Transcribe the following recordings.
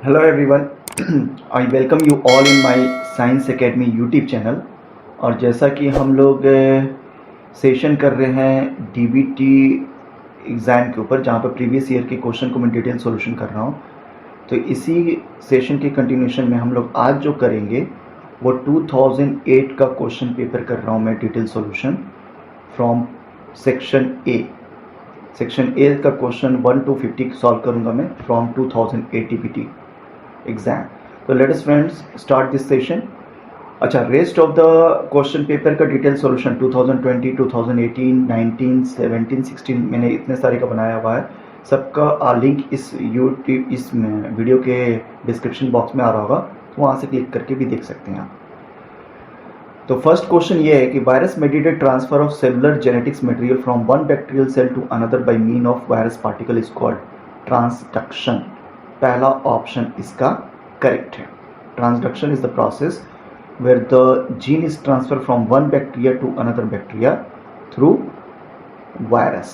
Hello everyone, I welcome you all in my Science Academy YouTube channel. और जैसा कि हम लोग सेशन कर रहे हैं DBT एग्ज़ाम के ऊपर, जहाँ पर प्रीवियस ईयर के क्वेश्चन को मैं डिटेल सॉल्यूशन कर रहा हूँ, तो इसी सेशन के कंटिन्यूशन में हम लोग आज जो करेंगे वो 2008 का क्वेश्चन पेपर कर रहा हूँ मैं, detail solution from section A. Section A का क्वेश्चन 1 to 50 सॉल्व करूँगा मैं फ्रॉम 2008 DBT एग्जाम। तो let us friends start this session. अच्छा, rest of the question paper का डिटेल सॉल्यूशन 2020, 2018, 19, 17, 16 मैंने इतने सारे का बनाया हुआ है। सबका लिंक इस यूट्यूब इस वीडियो के डिस्क्रिप्शन बॉक्स में आ रहा होगा, तो वहाँ से क्लिक करके भी देख सकते हैं आप। तो फर्स्ट क्वेश्चन ये है कि virus mediated transfer of cellular genetics material from one bacterial cell to another by mean of virus particle is called transduction. पहला ऑप्शन इसका करेक्ट है। Transduction is the process where the gene is transfer from one bacteria to another bacteria through virus.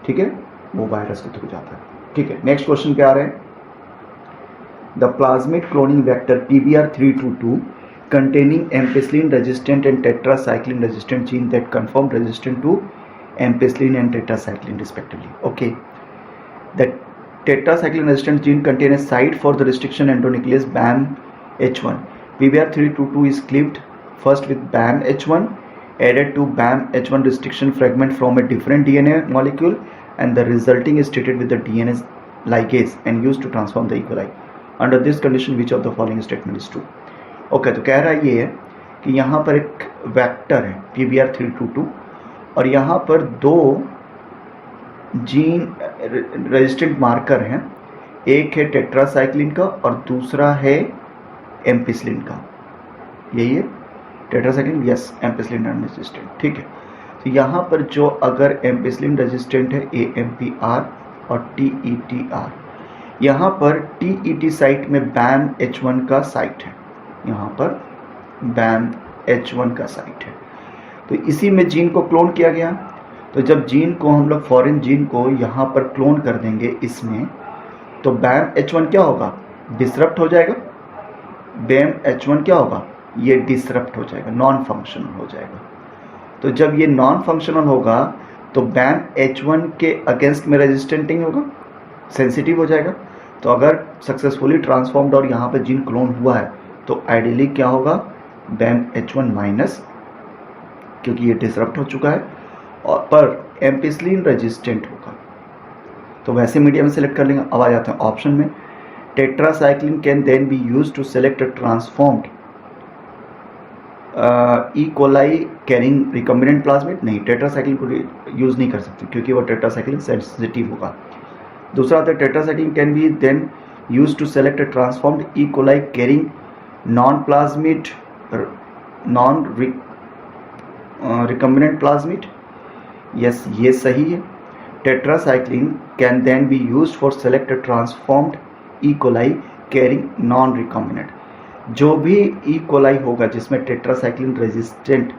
ठीक है, वो virus के through जाता है। ठीक है, नेक्स्ट क्वेश्चन पे आ रहे हैं। The plasmid cloning vector PBR322 containing ampicillin resistant and tetracycline resistant gene that conformed resistant to ampicillin and tetracycline respectively. Okay, the tetracycline resistant gene contain a site for the restriction endonuclease BAMH1. PBR322 is cleaved first with BAMH1, added to BAMH1 restriction fragment from a different DNA molecule, and the resulting is treated with the DNA ligase and used to transform the E. coli. Under this condition, which of the following statement is true? Okay, तो कह रहा है ये है कि यहाँ पर एक वेक्टर है PBR322 और यहाँ पर दो जीन रेजिस्टेंट मार्कर हैं, एक है टेट्रासाइक्लिन का और दूसरा है एम्पिसिलिन का। यही है टेट्रासाइक्लिन, यस, एम्पिसिलिन रेजिस्टेंट। ठीक है, तो यहाँ पर जो अगर एम्पिसिलिन रेजिस्टेंट है AMPR और TETR, यहाँ पर TET साइट में BAMH1 का साइट है, यहाँ पर BAMH1 का साइट है। तो इसी में जीन को क्लोन किया गया। तो जब जीन को हम लोग फॉरेन जीन को यहाँ पर क्लोन कर देंगे इसमें, तो BAMH1 क्या होगा? डिसरप्ट हो जाएगा। BAMH1 क्या होगा? ये डिसरप्ट हो जाएगा, नॉन फंक्शनल हो जाएगा। तो जब ये नॉन फंक्शनल होगा तो BAMH1 के अगेंस्ट में रेजिस्टेंट नहीं होगा, सेंसिटिव हो जाएगा। तो अगर सक्सेसफुली ट्रांसफॉर्म्ड और यहाँ पर जीन क्लोन हुआ है तो आइडियली क्या होगा? BAMH1 माइनस, क्योंकि ये डिसरप्ट हो चुका है, और पर एम्पिसिलिन रेजिस्टेंट होगा। तो वैसे मीडिया में सेलेक्ट कर लेंगे। अब आ जाते हैं ऑप्शन में। Tetracycline can then be use to select a transformed E. coli carrying recombinant plasmid. नहीं, टेट्रासाइक्लिन को यूज नहीं कर सकते क्योंकि वो टेट्रासाइक्लिन सेंसिटिव होगा। दूसरा आता है tetracycline can be then use to select a transformed E. coli carrying non plasmid non recombinant plasmid. Yes, ये सही है। Tetracycline can then be used for select transformed E. coli carrying non recombinant. जो भी E. coli होगा जिसमें tetracycline resistant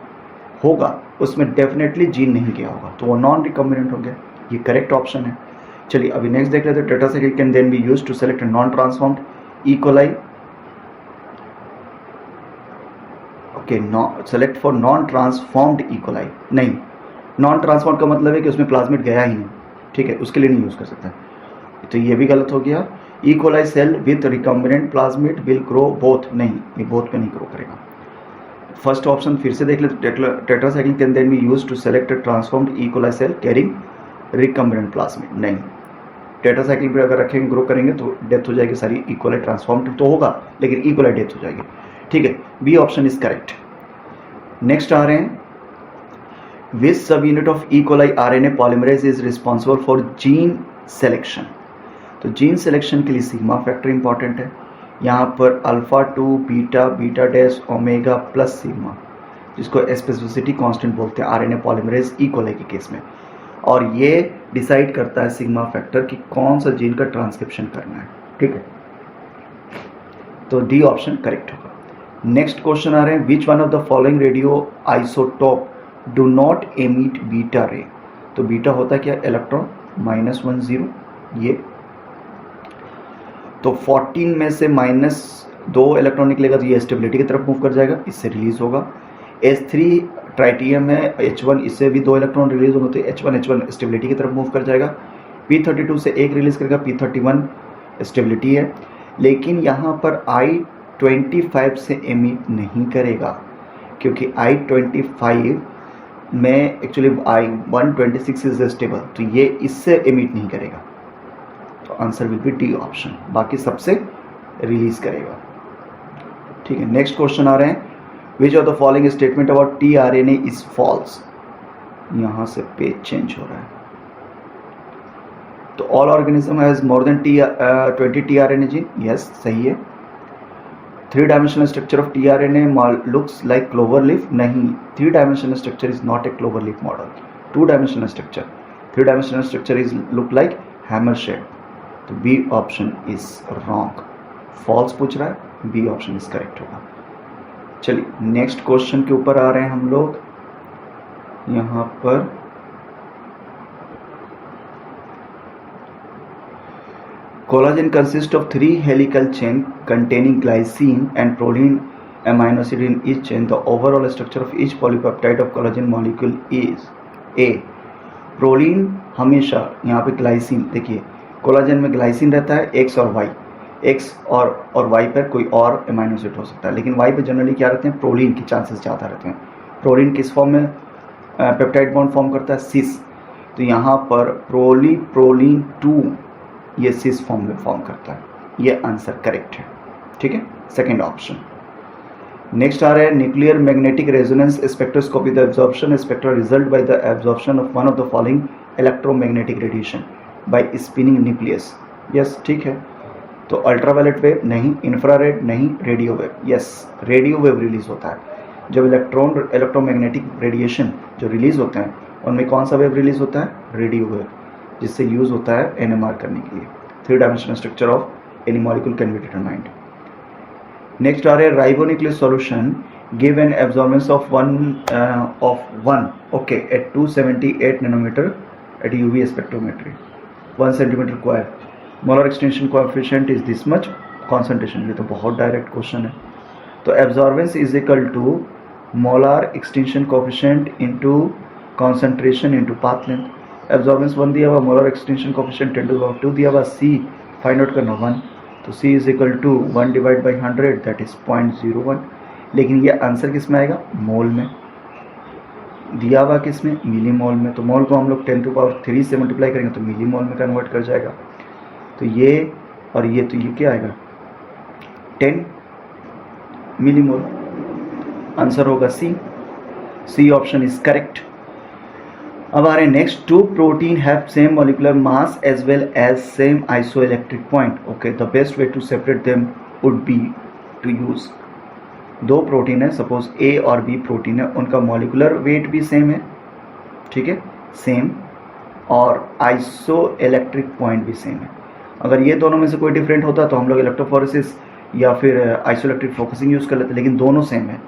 होगा उसमें definitely gene नहीं गया होगा, तो वो नॉन रिकम्बिनेंट हो गया। ये करेक्ट ऑप्शन है। चलिए अभी नेक्स्ट देख लेते हैं। Tetracycline can then be used to select non transformed E. coli। Select for non transformed E. coli। नहीं, नॉन ट्रांसफॉर्म्ड का मतलब है कि उसमें प्लाज्मिड गया ही नहीं। ठीक है, उसके लिए नहीं यूज कर सकता, तो ये भी गलत हो गया। E. coli cell with recombinant plasmid will grow both. नहीं, ये बोथ पे नहीं ग्रो करेगा। फर्स्ट ऑप्शन फिर से देख लेते। Tetracycline can then be use to select transformed E. coli cell carrying recombinant plasmid. नहीं, टेट्रासाइक्लिन पे अगर रखेंगे ग्रो करेंगे तो डेथ हो जाएगी सारी। E. coli ट्रांसफॉर्म्ड तो होगा लेकिन E. coli डेथ हो जाएगी। ठीक है, B option is correct. Next आ रहे हैं। Which sub unit of E. coli RNA polymerase is responsible for gene selection. तो जीन सेलेक्शन के लिए सिग्मा फैक्टर इंपॉर्टेंट है। यहाँ पर alpha 2 beta beta dash omega plus sigma, जिसको स्पेसिफिसिटी कांस्टेंट बोलते हैं RNA पॉलीमरेज E. coli के केस में, और ये डिसाइड करता है सिग्मा फैक्टर कि कौन सा जीन का ट्रांसक्रिप्शन करना है। ठीक है, तो डी ऑप्शन करेक्ट होगा। नेक्स्ट क्वेश्चन आ रहे हैं। Which one of the following radio isotope do not emit beta रे। तो बीटा होता है क्या? इलेक्ट्रॉन -1 0। ये तो 14 में से -2 इलेक्ट्रॉन निकलेगा तो ये स्टेबिलिटी की तरफ मूव कर जाएगा, इससे रिलीज होगा। H3 ट्राइटियम है, H1 इससे भी 2 इलेक्ट्रॉन रिलीज होंगे तो H1 स्टेबिलिटी की तरफ मूव कर जाएगा। P32 से एक रिलीज करेगा, P31 स्टेबिलिटी है, लेकिन यहाँ पर I25 से एमिट नहीं करेगा क्योंकि I25 में एक्चुअली I126 इज स्टेबल, तो ये इससे एमिट नहीं करेगा, तो answer will be D option, बाकी सबसे रिलीज करेगा। ठीक है, नेक्स्ट क्वेश्चन आ रहे हैं, which of the following statement about tRNA is false. यहाँ से पेज चेंज हो रहा है, तो all organism has more than 20 tRNA gene, yes सही है। 3 dimensional structure of tRNA looks like clover leaf, नहीं, 3 dimensional structure is not a clover leaf model. 2 dimensional structure, 3 dimensional structure is look like hammer shape, तो B option is wrong, false पूछ रहा है, B option is correct होगा। चलिए next question के ऊपर आ रहे हैं हम लोग। यहाँ पर collagen consists of 3 helical chain containing glycine and proline amino acid in each chain. The overall structure of each polypeptide of collagen molecule is A. Proline हमेशा, यहाँ पे ग्लाइसिन देखिए, कोलाजन में ग्लाइसिन रहता है X और Y, X और Y पर कोई और एमाइनो एसिड हो सकता है, लेकिन Y पे जनरली क्या रहते हैं, प्रोलीन के चांसेस ज़्यादा रहते हैं। प्रोलीन किस फॉर्म में पेप्टाइड बॉन्ड फॉर्म करता है, सिस, तो यहाँ पर प्रोलीन 2 ये सिस फॉर्म में फॉर्म करता है, ये आंसर करेक्ट है। ठीक है, सेकेंड ऑप्शन। नेक्स्ट आ रहा है, nuclear magnetic resonance spectroscopy, the absorption spectra result by the absorption of one of the following electromagnetic radiation by spinning nucleus, yes ठीक है। तो अल्ट्रावायलेट वेव नहीं, इंफ्रारेड नहीं, radio wave, yes radio wave release होता है। जब electromagnetic radiation जो release होते हैं उनमें कौन सा वेव रिलीज होता है, रेडियो वेव, जिससे यूज होता है एनएमआर करने के लिए। 3 dimensional structure of any molecule can be determined. Next आ रहे हैं, ribonuclease solution give an absorbance of 1 okay at 278 nanometer at UV spectrometry, 1 centimeter square, molar extension coefficient is this much, concentration, ये तो बहुत direct question है। तो absorbance is equal to molar extension coefficient into concentration into path length. Absorbance 1 दिया हुआ, molar extension coefficient 10⁻², दिया हुआ, सी find out करना 1, तो C is equal to 1 divide by 100 that is 0.01, लेकिन ये आंसर किस में आएगा, मोल में, दिया हुआ किस में, मिली मोल में, तो मोल को हम लोग 10⁻³ से मल्टीप्लाई करेंगे तो मिली मोल में कन्वर्ट कर जाएगा, तो ये और ये, तो ये क्या आएगा 10 मिली मोल, आंसर होगा सी ऑप्शन इज करेक्ट। अब आ रहे हैं next, 2 protein have same molecular mass as well as same isoelectric point, okay the best way to separate them would be to use, 2 protein है, सपोज ए और बी प्रोटीन है, उनका molecular weight भी same है, ठीक है same, और isoelectric point भी सेम है। अगर ये दोनों में से कोई डिफरेंट होता तो हम लोग इलेक्ट्रोफोरेसिस या फिर आइसोइलेक्ट्रिक फोकसिंग यूज़ कर लेते, लेकिन दोनों सेम है।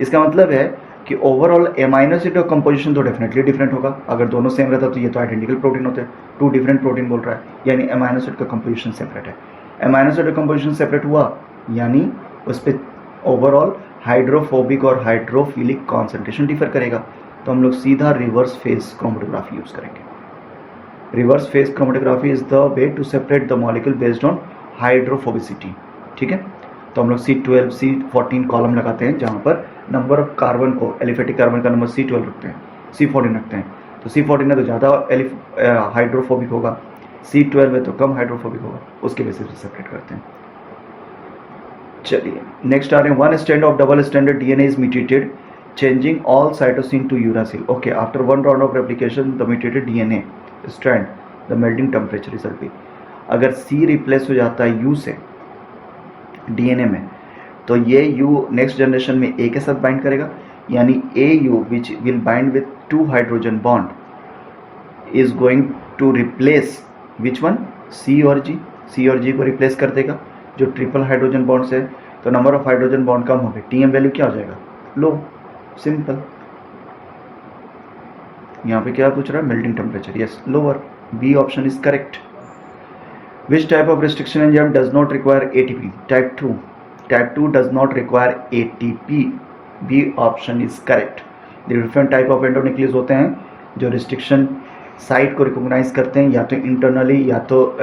इसका मतलब है कि ओवरऑल एमाइनो एसिड का कंपोजिशन तो डेफिनेटली डिफरेंट होगा, अगर दोनों सेम रहता तो ये तो आइडेंटिकल प्रोटीन होते हैं, 2 डिफरेंट प्रोटीन बोल रहा है, यानी एमाइनो एसिड का कंपोजिशन सेपरेट है। एमाइनो एसिड का कंपोजिशन सेपरेट हुआ यानी उस पर ओवरऑल हाइड्रोफोबिक और हाइड्रोफिलिक कॉन्सेंट्रेशन डिफर करेगा, तो हम लोग सीधा रिवर्स फेज क्रोमेटोग्राफी यूज़ करेंगे। Reverse phase chromatography is the way to separate the molecule based on hydrophobicity, ठीक है। तो हम लोग C12 C14 कॉलम लगाते हैं, जहाँ पर नंबर ऑफ कार्बन को, एलिफेटिक कार्बन का नंबर C12 रखते हैं, C14 रखते हैं, तो C14 है तो ज़्यादा हाइड्रोफोबिक होगा, C12 है तो कम हाइड्रोफोबिक होगा, उसके बेसिस पे सेपरेट करते हैं। चलिए नेक्स्ट आ रहे हैं, 1 strand of double standard DNA is mutated changing all cytosine to uracil, okay after 1 round of replication the mutated DNA strand the melting temperature result भी, अगर C रिप्लेस हो जाता है U से DNA में, तो ये U नेक्स्ट जनरेशन में A के साथ बाइंड करेगा, यानी AU which will bind with 2 hydrogen bond is going to replace which one, C और G को रिप्लेस कर देगा जो ट्रिपल हाइड्रोजन बॉन्ड से, तो नंबर ऑफ हाइड्रोजन बॉन्ड कम हो गए, TM वैल्यू क्या हो जाएगा, लो, सिंपल। यहाँ पे क्या पूछ रहा है, melting temperature, yes lower, B option is correct. Which type of restriction enzyme does not require ATP? Type 2 does not require ATP, B option is correct. Different type of endonuclease होते हैं जो restriction site को recognise करते हैं, या तो internally या तो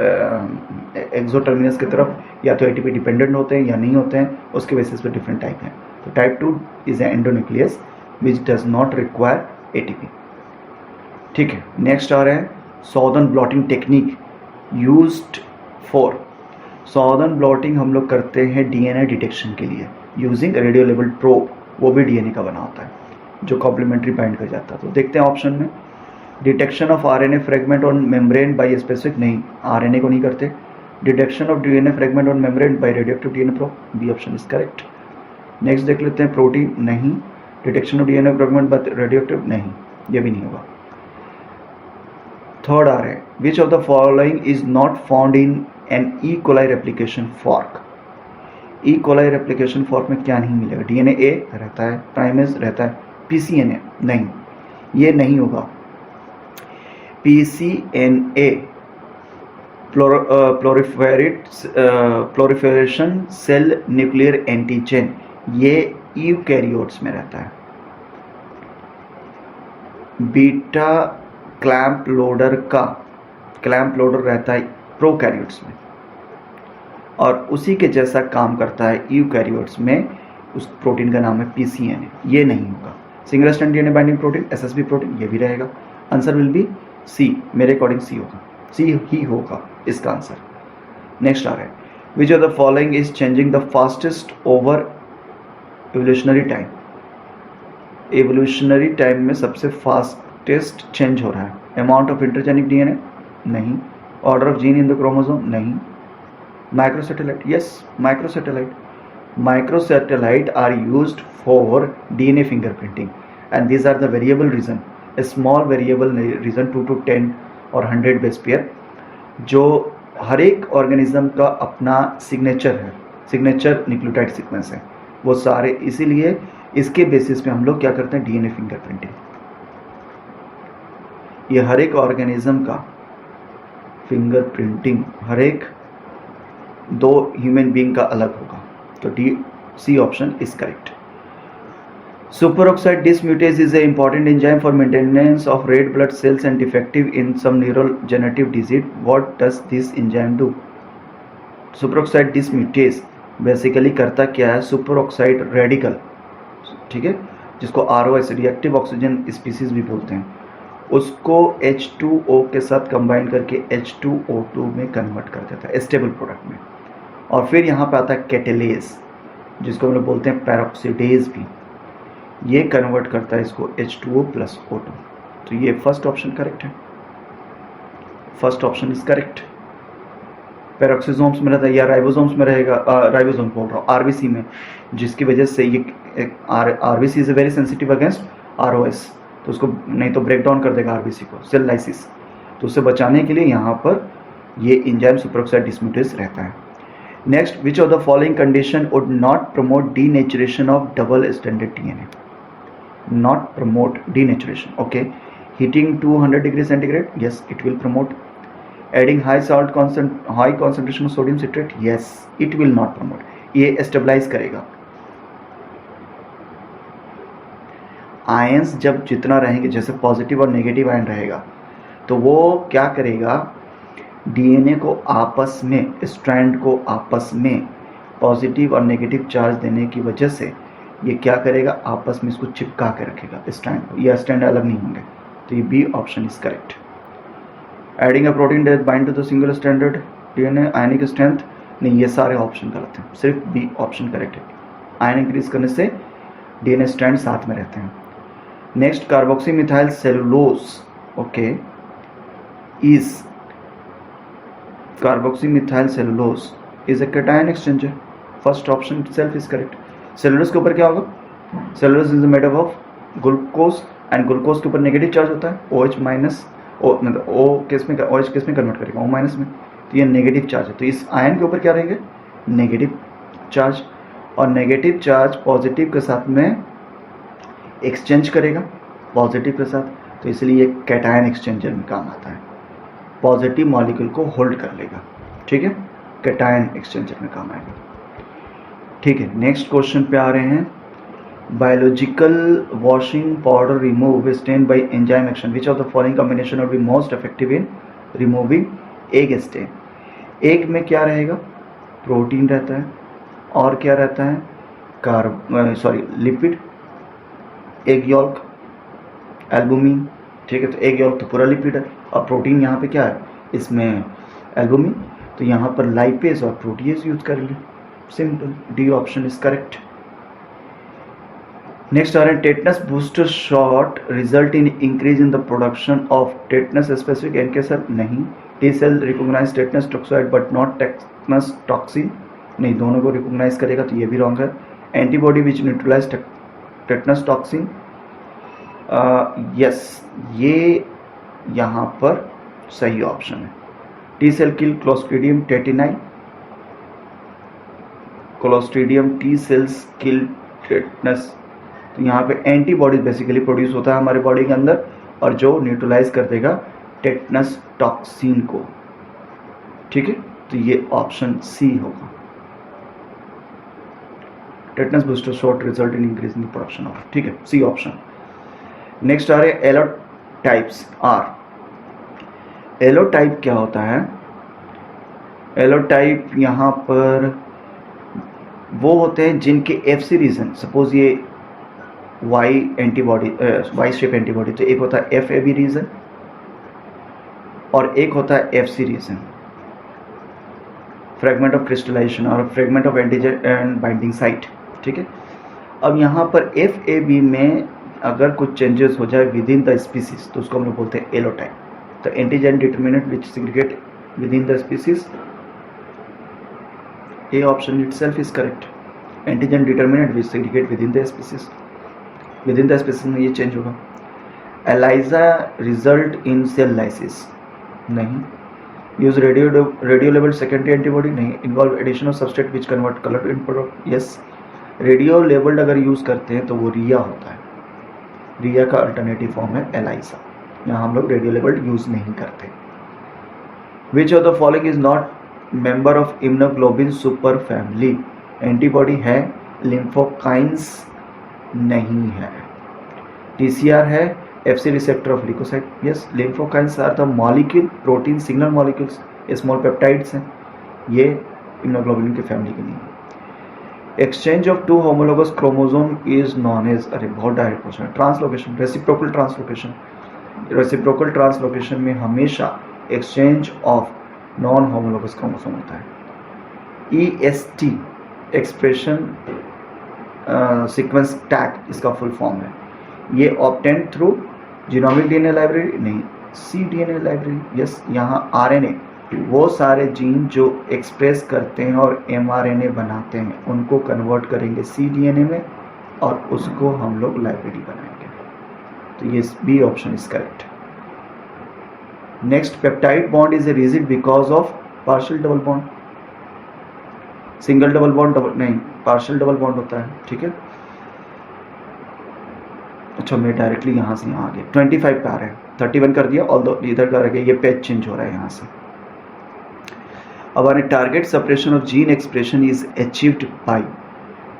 एक्सोटर्मिनस की तरफ, या तो एटीपी डिपेंडेंट होते हैं या नहीं होते हैं, उसके बेसिस पे डिफरेंट टाइप हैं। तो type 2 is a endonuclease which does not require ATP. ठीक है, नेक्स्ट आ रहे हैं southern blotting technique used for. Southern blotting हम लोग करते हैं डीएनए डिटेक्शन के लिए यूजिंग रेडियो लेवल प्रोब, वो भी डीएनए का बना होता है जो कॉम्प्लीमेंट्री बाइंड कर जाता है। तो देखते हैं ऑप्शन में, detection of RNA fragment on membrane by specific, नहीं, आरएनए को नहीं करते। Detection of DNA fragment on membrane by radioactive DNA probe, B option is correct. Next देख लेते हैं प्रोटीन, नहीं। Detection of DNA fragment by radioactive, नहीं, ये भी नहीं होगा। थर्ड आ रहे हैं, which of the following is not found in an E coli replication fork. E coli replication fork में क्या नहीं मिलेगा? डीएनए ए रहता है, प्राइमेज रहता है, पीसीएनए नहीं, ये नहीं होगा। पीसीएनए प्लोरिफेरेशन सेल न्यूक्लियर एंटीजन, ये यूकैरियोट्स में रहता है। बीटा क्लैंप लोडर का क्लैंप लोडर रहता है प्रोकैरियोट्स में, और उसी के जैसा काम करता है यूकैरियोट्स में। उस प्रोटीन का नाम है पीसीएनए, ये नहीं होगा। Single strand DNA binding protein, SSB protein, ये भी रहेगा। आंसर विल बी सी, मेरे अकॉर्डिंग सी होगा, सी ही होगा इसका आंसर। नेक्स्ट आ रहा है, which of the following is changing the fastest over evolutionary time. Evolutionary time में सबसे फास्टेस्ट चेंज हो रहा है। अमाउंट ऑफ इंटरजेनिक डीएनए, नहीं। Order of gene in the chromosome, नहीं। Microsatellite, yes, microsatellite. Microsatellite are used for DNA fingerprinting, and these are the variable region, a small variable region 2 to 10 और 100 base pair, जो हर एक organism का अपना signature है, signature nucleotide sequence है वो सारे, इसीलिए इसके बेसिस पे हम लोग क्या करते हैं, डीएनए फिंगरप्रिंटिंग। ये हर एक ऑर्गेनिज्म का फिंगरप्रिंटिंग हर एक दो ह्यूमन बीइंग का अलग होगा। तो D C option is correct. Superoxide dismutase is an important enzyme for maintenance of red blood cells and defective in some neurodegenerative disease. What does this enzyme do? Superoxide dismutase basically करता क्या है, superoxide radical, ठीक है, जिसको ROS reactive oxygen species भी बोलते हैं, उसको H2O के साथ कंबाइन करके H2O2 में कन्वर्ट कर देता है स्टेबल प्रोडक्ट में। और फिर यहाँ पे आता है कैटेलेज, जिसको हम लोग बोलते हैं पैरोक्सीडेज भी, ये कन्वर्ट करता है इसको H2O + O2। तो ये फर्स्ट ऑप्शन करेक्ट है, फर्स्ट ऑप्शन इज करेक्ट। पैरोक्सिसोम्स में रहता है या राइबोसोम्स में रहेगा, राइबोसोम बोल रहा हूँ, आरबीसी में, जिसकी वजह से ये RBC is very sensitive against ROS, तो उसको नहीं तो ब्रेक डाउन कर देगा आरबीसी को, सेल लाइसिस। तो उससे बचाने के लिए यहाँ पर ये एंजाइम सुपरऑक्साइड डिस्म्यूटेज रहता है। Next, which of the following condition would not promote denaturation of double stranded DNA? Not promote denaturation. Okay, heating 200 degrees centigrade, yes, it will promote. Adding high concentration of sodium citrate, yes, it will not promote. ये stabilize करेगा। Ions जब जितना रहेंगे, जैसे positive और negative ion रहेगा, तो वो क्या करेगा, डीएनए को आपस में, स्ट्रैंड को आपस में पॉजिटिव और नेगेटिव चार्ज देने की वजह से ये क्या करेगा, आपस में इसको चिपका के रखेगा स्ट्रैंड को, या स्ट्रैंड अलग नहीं होंगे। तो ये B option is correct. Adding a protein that bind to the single stranded DNA, ionic strength, नहीं, ये सारे ऑप्शन गलत हैं, सिर्फ बी ऑप्शन करेक्ट है। आयन इंक्रीज करने से डीएनए स्ट्रैंड साथ में रहते हैं। Next, carboxy methyl cellulose, okay, is carboxy methyl cellulose is a cation exchanger, first option self is correct. Cellulose के ऊपर क्या होगा, cellulose is made up of glucose, and glucose के ऊपर नेगेटिव चार्ज होता है, OH माइनस, मतलब O case में, OH केस में कन्वर्ट करेगा O माइनस में, तो ये नेगेटिव चार्ज है। तो इस आयन के ऊपर क्या रहेंगे, नेगेटिव चार्ज, और नेगेटिव चार्ज पॉजिटिव के साथ में एक्सचेंज करेगा पॉजिटिव के साथ, तो इसलिए ये कैटायन एक्सचेंजर में काम आता है, पॉजिटिव मॉलिक्यूल को होल्ड कर लेगा। ठीक है, कैटायन एक्सचेंजर में काम आएगा। ठीक है, नेक्स्ट क्वेश्चन पे आ रहे हैं। Biological washing powder remove stain by enzyme action, which of the following combination will be most effective in removing egg stain. Egg में क्या रहेगा, प्रोटीन रहता है, और क्या रहता है, लिपिड, एग यॉल्क, एल्बुमिन। ठीक है, तो एग यॉल्क तो पूरा लिपिड है, और प्रोटीन यहाँ पे क्या है, इसमें एल्बुमिन, तो यहाँ पर लाइपेज और प्रोटीएज यूज करेंगे। Simple, D option is correct. Next आ रहे हैं, tetanus booster shot result in increase in the production of tetanus specific NK cell, नहीं। T cell recognize tetanus toxoid but not tetanus toxin, नहीं, दोनों को recognise करेगा, तो ये भी रॉन्ग है। एंटीबॉडी विच न्यूट्रलाइज टेटनस टॉक्सिन, यस, ये यहाँ पर सही ऑप्शन है। टी सेल किल क्लोस्ट्रीडियम टेटिनाई, क्लोस्ट्रीडियम टी सेल्स किल टेटनस, तो यहाँ पे एंटीबॉडीज बेसिकली प्रोड्यूस होता है हमारे बॉडी के अंदर, और जो न्यूट्रलाइज कर देगा टेटनस टॉक्सिन को। ठीक है, तो ये ऑप्शन सी होगा। Tetanus booster shot result in increase in the production of, ठीक है, सी ऑप्शन। नेक्स्ट आ रहे एलोटाइप्स आर। एलोटाइप क्या होता है, एलोटाइप यहाँ पर वो होते हैं जिनके एफसी रीजन, सपोज ये Y antibody, Y shape antibody, तो एक होता है एफ ए बी रीजन और एक होता है F C region, fragment of crystallization और fragment of antigen and binding site. ठीक है, अब यहाँ पर एफ ए बी में अगर कुछ चेंजेस हो जाए विद इन द स्पीसीज, तो उसको हम लोग बोलते हैं एलोटाइप। तो antigen determinant which segregate within the species, A option itself is correct. Antigen determinant which segregate within the species, within the species में ये चेंज होगा। ELISA result in cell lysis, नहीं। Use radio level secondary antibody, नहीं। Involve addition of substrate which convert colour to product, yes. Radio labelled अगर use करते हैं तो वो रिया होता है, रिया का अल्टरनेटिव फॉर्म है एलाइजा, यहाँ हम लोग रेडियो लेवल्ड यूज नहीं करते। Which of the following is not member of immunoglobin super family, antibody है, लिम्फोकाइंस नहीं है, टीसीआर है, FC receptor of leukocyte, yes. Lymphokines are the molecule protein signal molecules, small peptides हैं, ये immunoglobulin की family के नहीं है। Exchange of two homologous chromosome is known as, अरे बहुत डायरेक्ट क्वेश्चन है, translocation, reciprocal translocation. Reciprocal translocation में हमेशा exchange of non homologous chromosome होता है। EST एक्सप्रेशन सीक्वेंस टैग इसका फुल फॉर्म है, ये obtain through genomic DNA library, नहीं, cDNA लाइब्रेरी, यस। यहाँ RNA, वो सारे जीन जो एक्सप्रेस करते हैं और mRNA बनाते हैं उनको कन्वर्ट करेंगे cDNA में और उसको हम लोग लाइब्रेरी बनाएंगे, तो ये B option is correct. Next, peptide bond is a rigid because of partial double bond, single double bond, double नहीं, पार्शियल डबल बॉन्ड होता है। ठीक है, अच्छा मैं डायरेक्टली यहाँ से यहाँ आ गया, 25 पे आ रहे हैं, 31 कर दिया, ऑल्दो इधर का रह गया, ये पेज चेंज हो रहा है यहाँ से। अब आने target separation of gene expression is achieved by,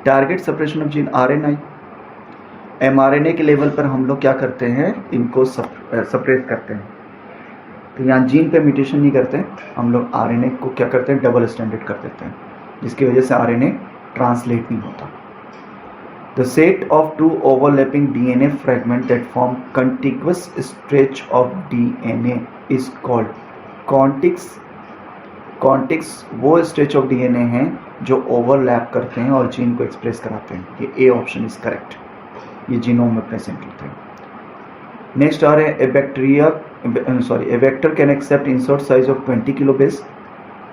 target separation of gene RNA, mRNA के लेवल पर हम लोग क्या करते हैं, इनको सेपरेट करते हैं, तो यहाँ जीन पे म्यूटेशन नहीं करते, हम लोग RNA को क्या करते हैं, डबल स्टैंडर्ड कर देते हैं, जिसकी वजह से RNA ट्रांसलेट नहीं होता। The set of two overlapping DNA fragments that form contiguous stretch of DNA is called contigs. Contigs वो stretch of DNA हैं जो overlap करते हैं और जीन को एक्सप्रेस कराते हैं, ये A ऑप्शन इज करेक्ट, ये जीनोम में प्रेजेंट होते हैं। नेक्स्ट आ रहे हैं, a vector can accept insert size of 20 kilobase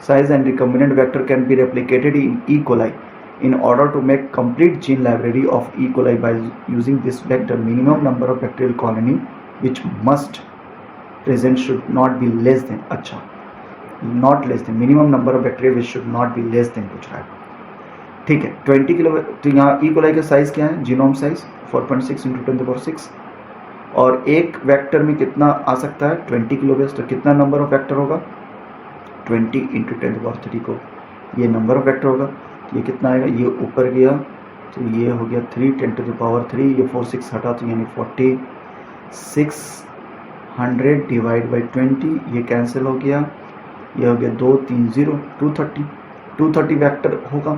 size and recombinant vector can be replicated in E. coli. In order to make complete gene library of E. coli by using this vector, minimum number of bacterial colony which must present should not be less than, अच्छा, not less than, minimum number of bacteria which should not be less than पूछ रहा है। ठीक है, 20 kilo, तो यहाँ E. coli का size क्या है, जीनोम साइज 4.6 × 10⁻⁶, और एक वेक्टर में कितना आ सकता है, 20 किलोबेस, तो कितना नंबर ऑफ वेक्टर होगा, 20 इंटू 10⁻³ को, ये नंबर ऑफ वेक्टर होगा। ये कितना आएगा, ये ऊपर गया तो ये हो गया 3 10⁻3, ये 4 6 हटा तो यानी 4600 डिवाइड बाई 20, ये कैंसिल हो गया, ये हो गया 2 3 0 230 वेक्टर होगा।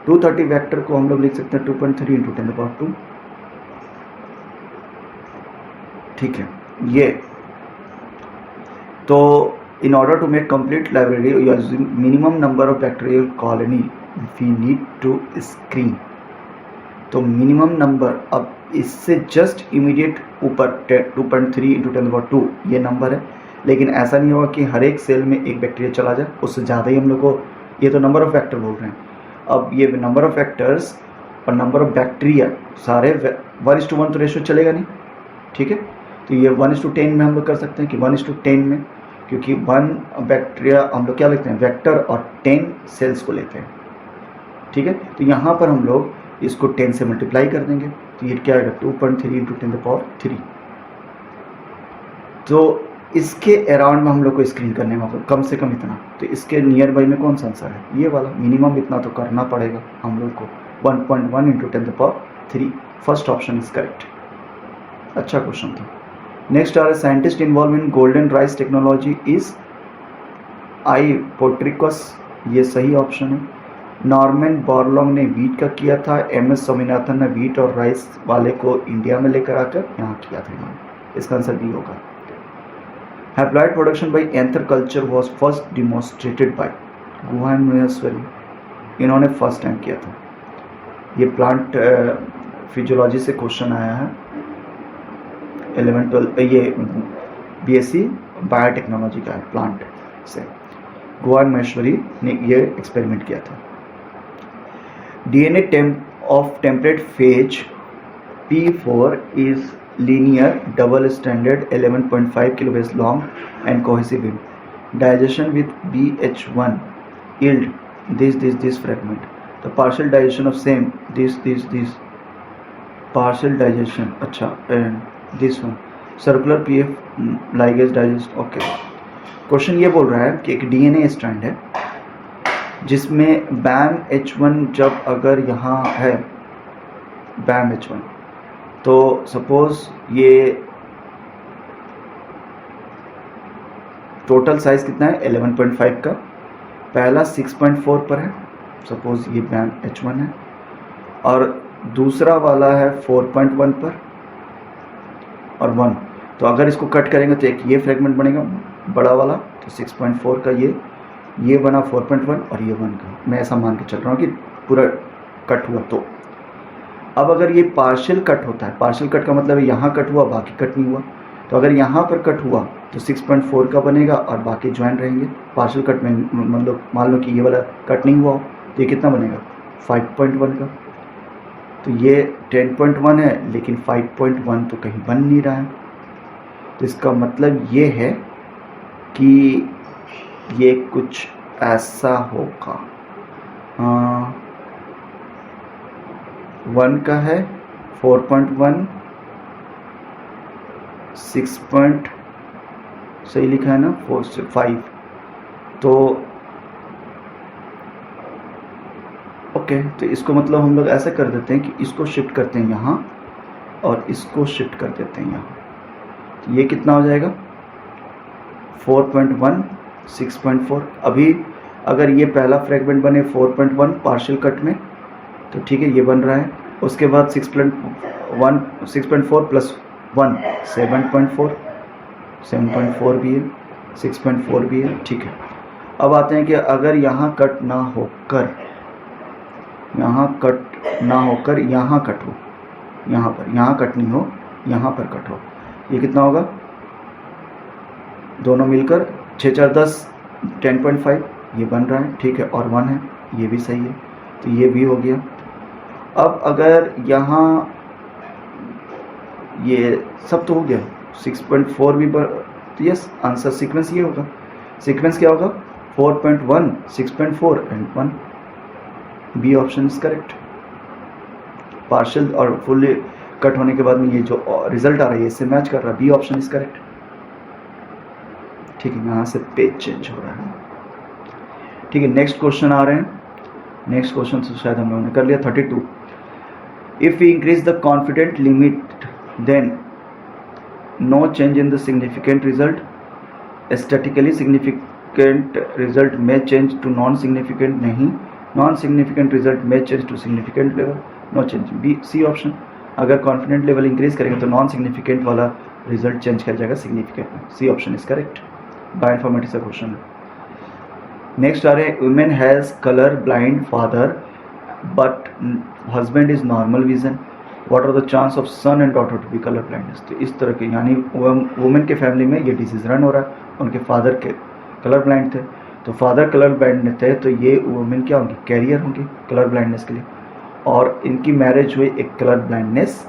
230 वेक्टर को हम लोग लिख सकते हैं 2.3 इंटू 10⁻²। ठीक है, ये तो in order to make complete library using minimum number of factorial colony we need to screen। तो मिनिमम नंबर, अब इससे जस्ट इमीडिएट ऊपर 2.3 इंटू 10⁻² ये नंबर है, लेकिन ऐसा नहीं होगा कि हर एक सेल में एक बैक्टीरिया चला जाए, उससे ज़्यादा ही हम लोग को, ये तो नंबर ऑफ फैक्टर बोल रहे हैं। अब ये नंबर ऑफ फैक्टर्स और नंबर ऑफ बैक्टीरिया सारे 1:1 तो रेशो चलेगा नहीं। ठीक है, तो ये 1:10 में हम लोग कर सकते हैं कि 1:10 में, क्योंकि 1 बैक्टीरिया हम लोग क्या लेते हैं, वेक्टर, और 10 सेल्स को लेते हैं। ठीक है, तो यहाँ पर हम लोग इसको 10 से मल्टीप्लाई कर देंगे तो ये क्या आएगा 2.3 इंटू 10⁻3। तो इसके अराउंड में हम लोग को स्क्रीन करने में होगा कम से कम इतना, तो इसके नियर बाई में कौन सा आंसर है, ये वाला। मिनिमम इतना तो करना पड़ेगा हम लोग को, 1.1 into 10⁻3। First option is correct. अच्छा क्वेश्चन था। नेक्स्ट आ रहा है, scientist involve in golden rice technology is I Potrykus, ये सही ऑप्शन है। नॉर्मन बोरलॉन्ग ने वीट का किया था, MS स्वामीनाथन ने वीट और राइस वाले को इंडिया में लेकर आकर यहाँ किया था इन्होंने, इसका आंसर बी होगा। Haploid production by anther culture was first demonstrated by Guhan Maheshwari, इन्होंने फर्स्ट टाइम किया था। ये प्लांट फिजियोलॉजी से क्वेश्चन आया है 11-12, ये BSc बायोटेक्नोलॉजी का है, प्लांट से गुहान महेश्वरी ने ये एक्सपेरिमेंट किया था। DNA of temperate phase P4 is linear, double stranded, 11.5 kilobase long and cohesive in digestion with BH1 yield this fragment. The partial digestion of same this partial digestion, अच्छा, and this one circular PF ligase digest। Okay, question ये बोल रहा है कि एक DNA strand है जिसमें BAM-H1 जब अगर यहाँ है BAM-H1, तो सपोज ये टोटल साइज कितना है 11.5 का, पहला 6.4 पर है, सपोज ये BAM-H1 है, और दूसरा वाला है 4.1 पर और 1। तो अगर इसको कट करेंगे तो एक ये फ्रेगमेंट बनेगा बड़ा वाला, तो 6.4 का ये बना 4.1 और ये 1 का, मैं ऐसा मान के चल रहा हूँ कि पूरा कट हुआ। तो अब अगर ये पार्शियल कट होता है, पार्शियल कट का मतलब है यहाँ कट हुआ बाकी कट नहीं हुआ, तो अगर यहाँ पर कट हुआ तो 6.4 का बनेगा और बाकी ज्वाइन रहेंगे। पार्शियल कट में मतलब मान लो कि ये वाला कट नहीं हुआ तो ये कितना बनेगा 5.1 का, तो ये 10.1 है लेकिन 5.1 तो कहीं बन नहीं रहा है, तो इसका मतलब ये है कि ये कुछ ऐसा होगा। 1 का है 4.1 6 सही लिखा है ना 4 से 5, तो ओके, तो इसको मतलब हम लोग ऐसा कर देते हैं कि इसको शिफ्ट करते हैं यहाँ और इसको शिफ्ट कर देते हैं यहाँ, तो ये कितना हो जाएगा 4.1 6.4। अभी अगर ये पहला फ्रेगमेंट बने 4.1 पार्शियल कट में तो ठीक है ये बन रहा है, उसके बाद 6.4 प्लस 1 7.4 भी है, 6.4 भी है। ठीक है, अब आते हैं कि अगर यहाँ कट ना होकर यहाँ कट हो, यहाँ कट नहीं हो, यहाँ पर कट हो, ये कितना होगा, दोनों मिलकर 6 4 10 10.5 ये बन रहा है। ठीक है, और 1 है, ये भी सही है, तो ये भी हो गया। अब अगर यहाँ ये सब तो हो गया 6.4 भी तो यस आंसर सीक्वेंस ये होगा। सीक्वेंस क्या होगा 4.1 6.4 and 1, B option is correct. Partial और फुल कट होने के बाद में ये जो रिजल्ट आ रहा है इससे मैच कर रहा है, बी ऑप्शन इज करेक्ट। ठीक है, यहाँ से पेज चेंज हो रहा है। ठीक है, नेक्स्ट क्वेश्चन आ रहे हैं। नेक्स्ट क्वेश्चन तो शायद हम लोगों ने कर लिया। 32, if we increase the confident limit then no change in the significant result, statically significant result में चेंज टू नॉन सिग्निफिकेंट, नहीं, नॉन सिग्निफिकेंट रिजल्ट में change to significant level, no change, B C option. अगर confident level increase करेंगे तो non significant वाला result change कर जाएगा significant में, C option is correct. Bioinformatics का क्वेश्चन है। नेक्स्ट आ रहे हैं, women has colour blind father but husband is normal vision, what are the chance of son and daughter to be colour blindness. तो इस तरह के, यानी वुमेन के फैमिली में ये डिजीज रन हो रहा है, उनके फादर के कलर ब्लाइंड थे, तो फादर कलर ब्लाइंड थे, तो ये वुमेन क्या होंगी, कैरियर होंगी कलर ब्लाइंडनेस के लिए, और इनकी मैरिज हुई एक कलर ब्लाइंडनेस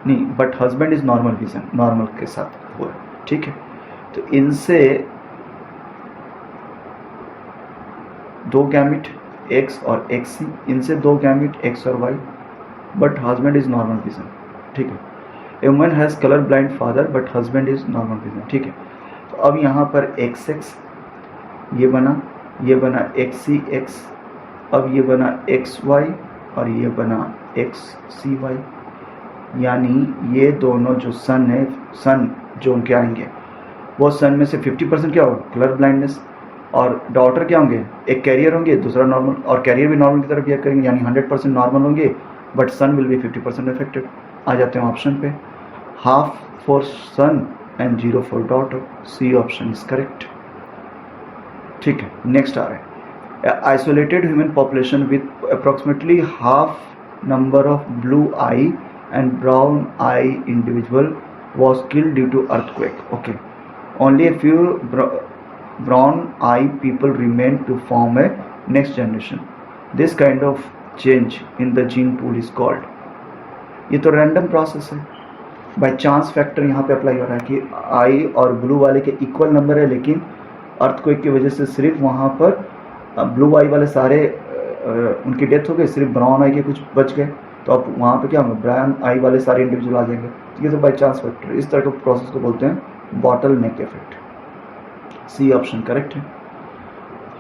नहीं, but husband is normal vision, normal के साथ हुआ, ठीक है। तो इनसे दो गैमिट एक्स और एक्स सी, इनसे दो गैमिट एक्स और Y, but husband is normal vision, ठीक है। A woman has colour blind father but husband is normal vision, ठीक है। तो अब यहाँ पर एक्स एक्स ये बना एक्स सी एक्स, अब ये बना एक्स वाई और ये बना एक्स सी वाई, यानी ये दोनों जो सन है, सन जो उनके आएंगे वो सन में से 50% क्या होगा, कलर ब्लाइंडनेस, और डॉटर क्या होंगे, एक कैरियर होंगे, दूसरा नॉर्मल, और कैरियर भी नॉर्मल की तरफ बिहेव करेंगे, यानी 100% नॉर्मल होंगे, but son will be 50% affected. आ जाते हैं ऑप्शन पे, half for son and 0 for daughter, C option is correct, ठीक है। नेक्स्ट आ रहा है, isolated human population with approximately half number of blue eye and brown eye individual was killed due to earthquake. Okay, only a few brown eye people remain to form a next generation. This kind of change in the gene pool is called, ये तो random process है, by chance factor यहाँ पे apply हो रहा है कि आई और ब्लू वाले के इक्वल नंबर है, लेकिन अर्थक्वेक की वजह से सिर्फ वहाँ पर ब्लू आई वाले सारे उनकी डेथ हो गई, सिर्फ ब्राउन आई के कुछ बच गए, तो अब वहाँ पे क्या होगा, ब्राउन आई वाले सारे इंडिविजुअल आ जाएंगे, ये तो बाय चांस फैक्टर, इस तरह के प्रोसेस को बोलते हैं bottle neck effect, C option correct है।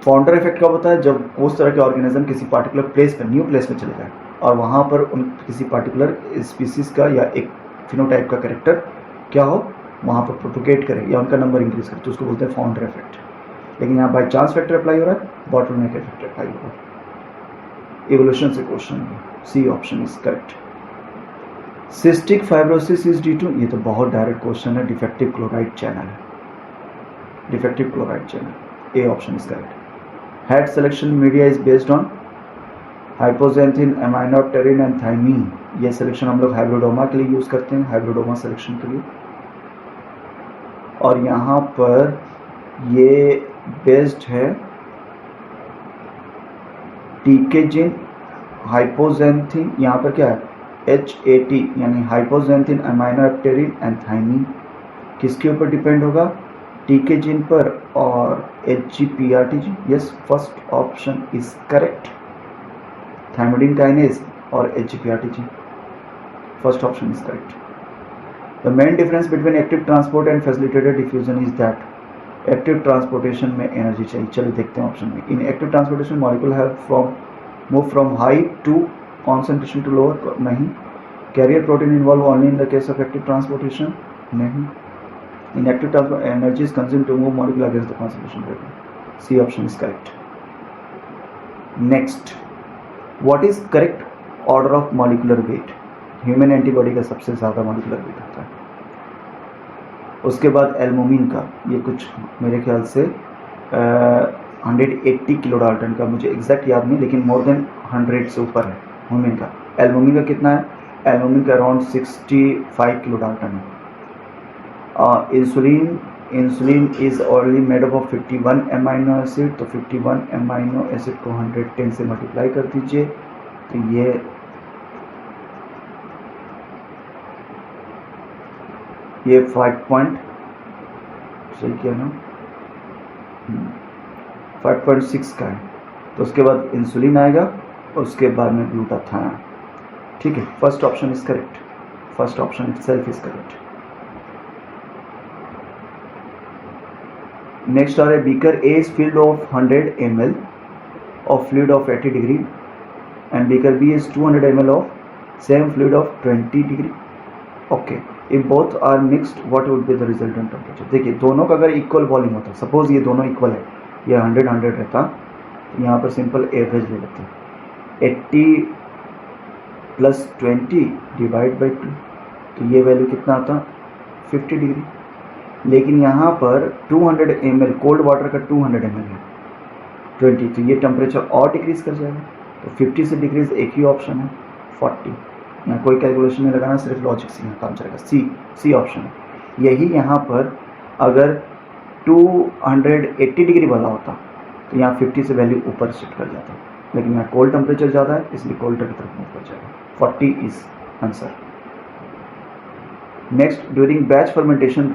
फाउंडर इफेक्ट कब होता है, जब उस तरह के ऑर्गेनिज्म किसी पार्टिकुलर प्लेस पर, न्यू प्लेस में चले जाए और वहाँ पर उन किसी पार्टिकुलर स्पीसीज का या एक फिनोटाइप का कैरेक्टर क्या हो, वहाँ पर प्रोपोगेट करे या उनका नंबर इंक्रीज करे, तो उसको बोलते हैं फाउंडर इफेक्ट। लेकिन यहाँ बाय चांस फैक्टर अप्लाई हो रहा है, बॉटल नेक इफेक्ट अप्लाई हो रहा है। एवोल्यूशन से क्वेश्चन है, C option is correct. Cystic fibrosis is due to, ये तो बहुत डायरेक्ट क्वेश्चन है, डिफेक्टिव क्लोराइड चैनल है, defective chloride channel, A option is correct. HAT selection media is based on hypoxanthine, aminopterin and thymine, ये selection हम लोग hybridoma के लिए यूज करते हैं, हाइब्रिडोमा सिलेक्शन के लिए, और यहाँ पर ये बेस्ड है टीकेजिन, हाइपोजेंथिन, यहाँ पर क्या है HAT, यानी हाइपोजेंथिन, एमाइनोप्टेरिन एंड थाइमीन, किसके ऊपर डिपेंड होगा, टीकेजिन पर और HGPRTG, yes, first option is correct, thymidine kinase और HGPRTG, first option is correct. The main difference between active transport and facilitated diffusion is that, active transportation में energy चाहिए, चलिए देखते हैं ऑप्शन में। In active transportation molecule have move from high to concentration to lower, नहीं। Carrier protein involve only in the case of active transportation, नहीं। In active transport energy is consumed to move molecule against the concentration gradient, C option is correct. Next, what is correct order of molecular weight, human antibody का सबसे ज़्यादा molecular weight होता है, उसके बाद albumin का, ये कुछ मेरे ख्याल से 180 किलो डाल्टन का, मुझे एग्जैक्ट याद नहीं, लेकिन मोर देन 100 से ऊपर है ह्यूमन का। एल्बुमिन का कितना है, एल्बुमिन का अराउंड 65 किलो डाल्टन है। Insulin is only made up of 51 amino acid, तो 51 अमाइनो एसिड को 110 से मल्टीप्लाई कर दीजिए, तो ये 5 पॉइंट सही किया ना, 5.6 का है, तो उसके बाद इंसुलिन आएगा और उसके बाद में ग्लूटाथायोन, ठीक है, first option is correct, first option itself is correct. Next आ रहा है beaker A is filled of 100 ml of fluid of 80 degree and beaker B is 200 ml of same fluid of 20 degree. Okay, if both are mixed what would be the resultant temperature? देखिए दोनों का अगर equal volume होता, suppose ये दोनों equal है, ये 100 रहता, तो यहाँ पर सिंपल एवरेज ले लेते हैं, 80 प्लस 20 डिवाइड बाई 2, तो ये वैल्यू कितना आता, 50 डिग्री. लेकिन यहाँ पर 200 ml कोल्ड वाटर का 200 ml है 20, तो ये टेम्परेचर और डिक्रीज कर जाएगा, तो 50 से डिक्रीज एक ही ऑप्शन है 40. यहाँ कोई कैलकुलेशन नहीं लगाना, सिर्फ लॉजिक से यहाँ काम चलेगा. सी ऑप्शन है. यही यहाँ पर अगर 280 डिग्री वाला होता तो यहाँ 50 से वैल्यू ऊपर शिफ्ट कर जाता, लेकिन यहाँ कोल्ड टेम्परेचर ज़्यादा है इसलिए कोल्ड की तरफ मूव कर जाएगा. 40 is answer. Next, during batch fermentation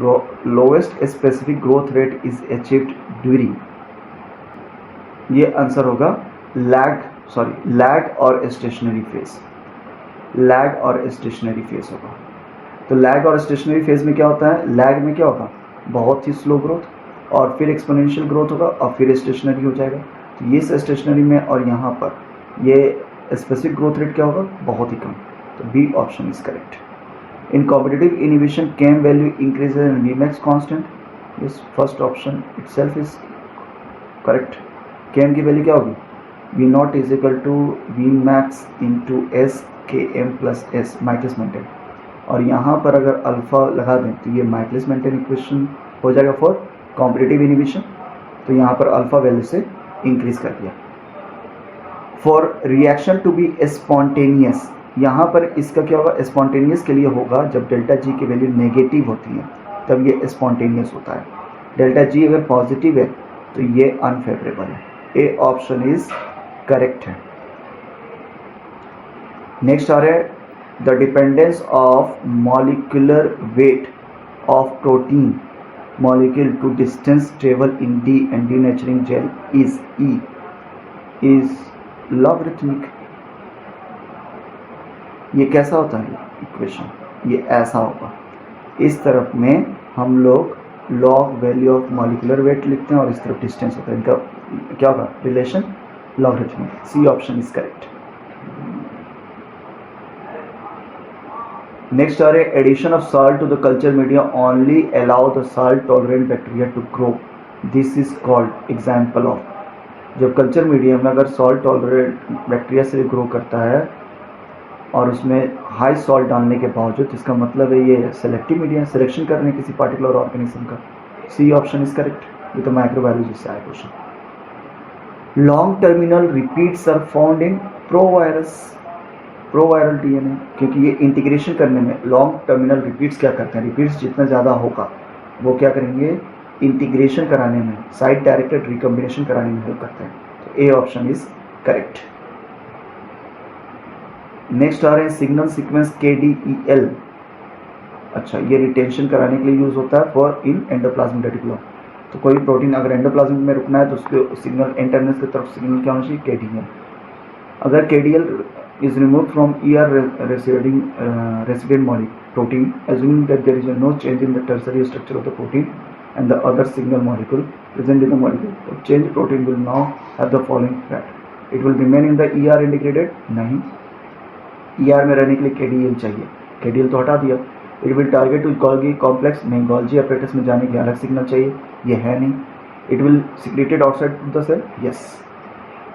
lowest specific growth rate is achieved during, ये आंसर होगा लैग और स्टेशनरी फेज. लैग और स्टेशनरी फेज होगा. तो लैग और स्टेशनरी फेज में क्या होता है, लैग में क्या होगा, बहुत ही स्लो ग्रोथ, और फिर एक्सपोनेंशियल ग्रोथ होगा, और फिर स्टेशनरी हो जाएगा. तो ये स्टेशनरी में और यहाँ पर ये स्पेसिफिक ग्रोथ रेट क्या होगा, बहुत ही कम. तो B option is correct. In competitive inhibition Km value increases and Vmax constant, this first option itself is correct. Km की वैल्यू क्या होगी, V naught is equal to V max into S K M plus S Michaelis Menten, और यहाँ पर अगर alpha लगा दें तो ये माइकलिस मेंटेन इक्वेशन हो जाएगा फॉर कॉम्पिटिटिव इनिबिशन. तो यहाँ पर अल्फा वैल्यू से इंक्रीज कर दिया. For reaction to be spontaneous, यहाँ पर इसका क्या होगा, स्पॉन्टेनियस के लिए होगा जब डेल्टा जी की वैल्यू नेगेटिव होती है तब ये स्पॉन्टेनियस होता है. डेल्टा जी अगर पॉजिटिव है तो ये अनफेवरेबल है. ए ऑप्शन इज करेक्ट है. नेक्स्ट आ रहा है the dependence of molecular weight of protein molecule to distance travel in the and denaturing gel is E is logarithmic. ये कैसा होता है इक्वेशन, ये ऐसा होगा, इस तरफ में हम लोग log value of molecular wait लिखते हैं और इस तरफ डिस्टेंस होता है, इनका क्या होगा relation, logarithmic. C option is correct. Next आ रहे addition of salt to the culture media only allow the salt tolerant bacteria to grow, this is called example of. जब कल्चर मीडिया में अगर सॉल्ट टॉलरेंट बैक्टीरिया से grow करता है और उसमें हाई सॉल्ट डालने के बावजूद, इसका मतलब है ये सेलेक्टिव मीडिया, सिलेक्शन करने किसी पार्टिकुलर ऑर्गेनिज्म का. C option is correct. ये तो माइक्रोबायोलॉजी से आया question. Long terminal repeats are found in proviral DNA, क्योंकि ये इंटीग्रेशन करने में लॉन्ग टर्मिनल रिपीट्स क्या करते हैं, रिपीट्स जितना ज़्यादा होगा वो क्या करेंगे, इंटीग्रेशन कराने में, साइड डायरेक्टेड रिकॉम्बिनेशन कराने में हेल्प करते हैं. तो A option is correct. Next आ रहे हैं सिग्नल सीक्वेंस KDEL. अच्छा, ये रिटेंशन कराने के लिए यूज होता है फॉर इन एंडोप्लाज्मिक रेटिकुलम. तो कोई प्रोटीन अगर एंडोप्लाज्म में रुकना है तो उसके सिग्नल एन टर्मिनस की तरफ सिग्नल क्या होना चाहिए, KDEL. अगर KDEL is removed from ER resident protein, assuming that there is no change in the tertiary structure of the protein and the other signal molecule present in the molecule, the change protein will now have the following fact. It will remain in the ER integrated, नहीं, ER में रहने के लिए KDEL चाहिए, KDEL तो हटा दिया. It will target to Golgi complex, नहीं, Golgi apparatus में जाने के लिए अलग सिग्नल चाहिए, ये है नहीं. It will secreted outside the cell, yes.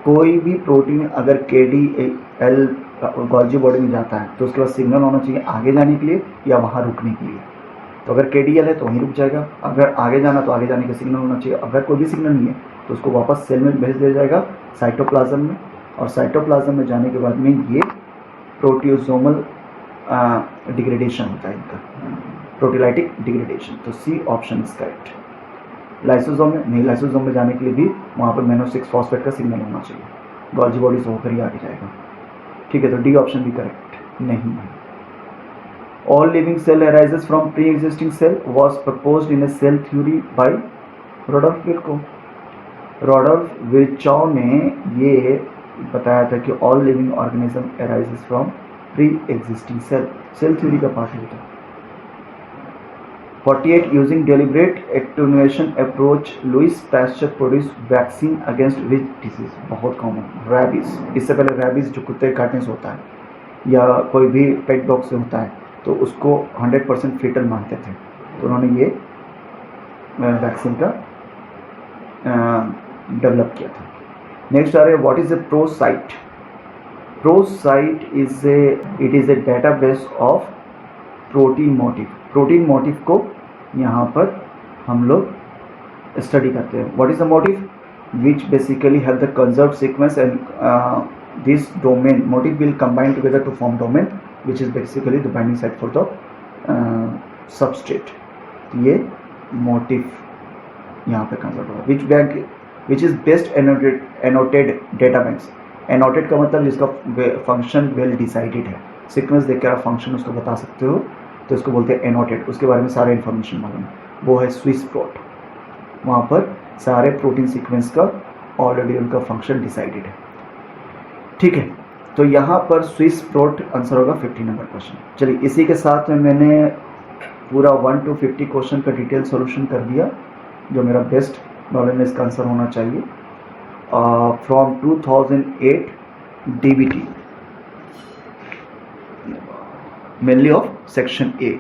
कोई भी प्रोटीन अगर KDEL गोल्जी बॉडी में जाता है तो उसके बाद सिग्नल होना चाहिए आगे जाने के लिए या वहाँ रुकने के लिए. तो अगर KDEL है तो वहीं रुक जाएगा, अगर आगे जाना तो आगे जाने का सिग्नल होना चाहिए. अगर कोई भी सिग्नल नहीं है तो उसको वापस सेल में भेज दिया जाएगा, साइटोप्लाज्म में, और साइटोप्लाज्म में जाने के बाद में ये प्रोटियोसोमल डिग्रेडेशन होता है इनका, प्रोटीलाइटिक डिग्रेडेशन. तो C option is correct. Lysosome में नहीं, लाइसोसोम में जाने के लिए भी वहाँ पर MnO6 फॉस्फेट का सिग्नल होना चाहिए, गोल्जी बॉडी से होकर ही आगे जाएगा. ठीक है, तो डी ऑप्शन भी करेक्ट नहीं है. All living cell arises from pre existing cell was proposed in a cell theory by Rudolf Virchow. Rudolf Virchow ने ये बताया था कि all living organism arises from pre existing cell, cell theory का part होता है. 48 using deliberate attenuation approach Louis Pasteur produce vaccine against which disease, बहुत common, rabies. इससे पहले रैबीज जो कुत्ते काटने से होता है या कोई भी पेट डॉग से होता है तो उसको 100% फेटल मानते थे, तो उन्होंने ये वैक्सीन का डेवलप किया था। नेक्स्ट आ रहे हैं what is a PROSITE. PROSITE is a database of protein motif. Protein motif को यहाँ पर हम लोग स्टडी करते हैं। What is the motif which basically have the conserve sequence and this domain motif will combine together to form domain which is basically the binding site for the substrate. ये motif यहाँ पे conserve होगा। Which bank which is best annotated data banks. Annotated का मतलब जिसका function well decided है, sequence देख कर आप फंक्शन उसको बता सकते हो, तो इसको बोलते हैं एनोटेड। उसके बारे में सारा इन्फॉर्मेशन मालूम है, वो है स्विस प्रोट। वहाँ पर सारे प्रोटीन सीक्वेंस का ऑलरेडी उनका फंक्शन डिसाइडेड है। ठीक है, तो यहाँ पर स्विस प्रोट आंसर होगा 50 नंबर क्वेश्चन। चलिए, इसी के साथ में मैंने पूरा 1 to 50 क्वेश्चन का डिटेल सॉल्यूशन कर दिया, जो मेरा बेस्ट नॉलेज में इसका आंसर होना चाहिए। From 2008 DBT mainly of section A.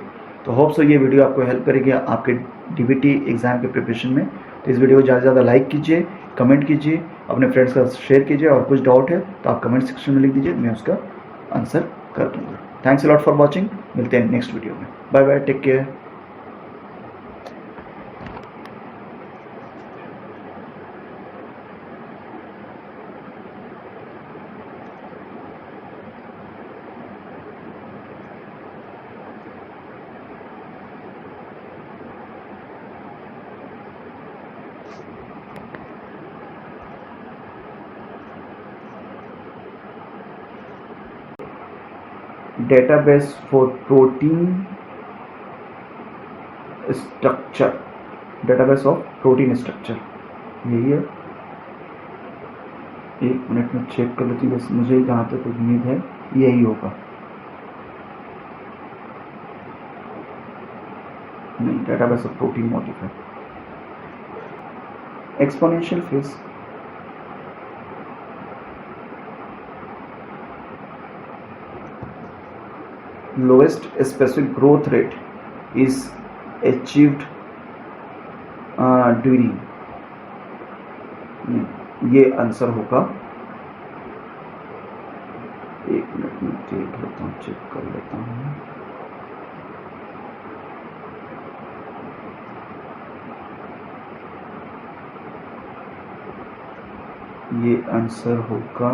तो होप सो ये वीडियो आपको हेल्प करेगी आपके डीबीटी एग्जाम के प्रिपरेशन में। तो इस वीडियो को ज़्यादा से ज़्यादा लाइक कीजिए, कमेंट कीजिए, अपने फ्रेंड्स का शेयर कीजिए, और कुछ डाउट है तो आप कमेंट सेक्शन में लिख दीजिए, मैं उसका आंसर कर दूँगा। Thanks a lot for watching, मिलते हैं नेक्स्ट वीडियो में। Bye bye, take care. Database for protein structure, database of protein structure, यही है। एक मिनट में चेक कर लेती हूँ, बस मुझे जहाँ तक उम्मीद है यही होगा। नहीं, डेटाबेस ऑफ प्रोटीन मोटिव है। Exponential phase, lowest specific growth rate is achieved during, ये आंसर होगा। एक मिनट में देख लेता हूँ, चेक कर लेता हूँ। ये आंसर होगा